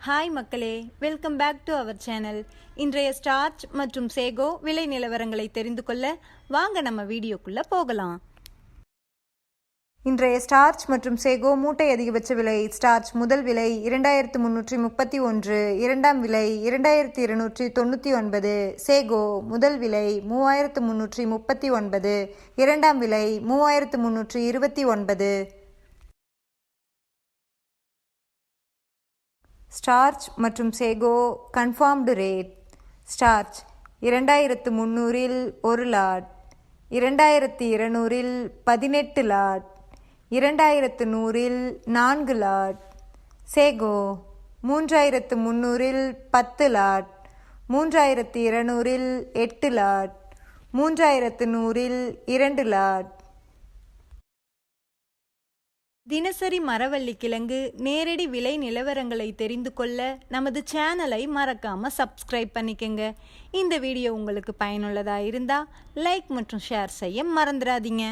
Hi மக்களே, welcome back to our channel. இன்றைய starch மற்றும் சேகோ விலை நிலவரங்களை தெரிந்து கொள்ள வாங்க நம்ம வீடியோக்குள்ள போகலாம். இன்றைய ஸ்டார்ச் மற்றும் சேகோ மூட்டை அதிகபட்ச விலை: ஸ்டார்ச் முதல் விலை 2331, இரண்டாம் விலை 2299. சேகோ முதல் விலை 3339, இரண்டாம் விலை 3329. ஸ்டார்ச் மற்றும் sago confirmed rate: starch 2300 1 lot, 2200 18 lot, 2100 4 lot. Sago 3300 10 lot, 3200 8 lot, 3100 2 lot. தினசரி மரவள்ளி கிழங்கு நேரடி விலை நிலவரங்களை தெரிந்து கொள்ள நமது சேனலை மறக்காம சப்ஸ்கிரைப் பண்ணிக்கங்க. இந்த வீடியோ உங்களுக்கு பயனுள்ளதா இருந்தா லைக் மற்றும் ஷேர் செய்ய மறந்துடாதீங்க.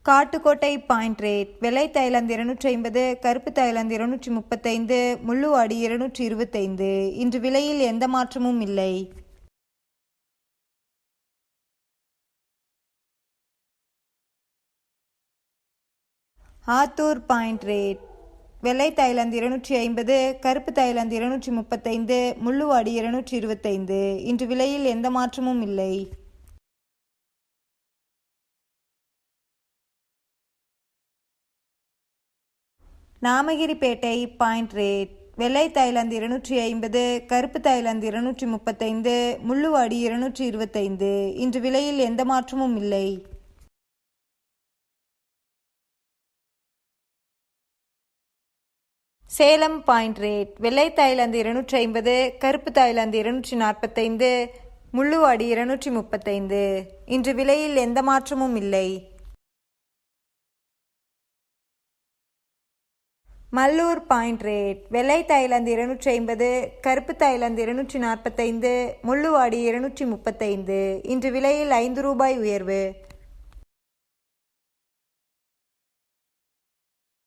காட்டுக்கோட்டை பாயிண்ட் ரேட்: வெள்ளை தாய்லாந்து 250, கருப்பு தாய்லாந்து 235, முள்ளுவாடி 225. இன்று விலையில் எந்த மாற்றமும் இல்லை. ஆத்தூர் பாயிண்ட் ரேட்: வெள்ளை தாய்லாந்து 250, கருப்பு தாய்லாந்து 235, முள்ளுவாடி 225. இன்று விலையில் எந்த மாற்றமும் இல்லை. நாமகிரிப்பேட்டை பாயிண்ட் ரேட்: வெள்ளை தாய்லாந்து 250, கருப்பு தாய்லாந்து 235, முள்ளுவாடி 225. இன்று விலையில் எந்த மாற்றமும் இல்லை. சேலம் பாயிண்ட் ரேட்: வெள்ளை தாய்லாந்து 250, கருப்பு தாய்லாந்து 245, முள்ளுவாடி 235. இன்று விலையில் எந்த மாற்றமும் இல்லை. மல்லூர் பாயிண்ட் ரேட்: வெள்ளை தாய்லாந்து 250, கருப்பு தாய்லாந்து 245, முள்ளுவாடி 235. இன்று விலையில் 5 ரூபாய் உயர்வு.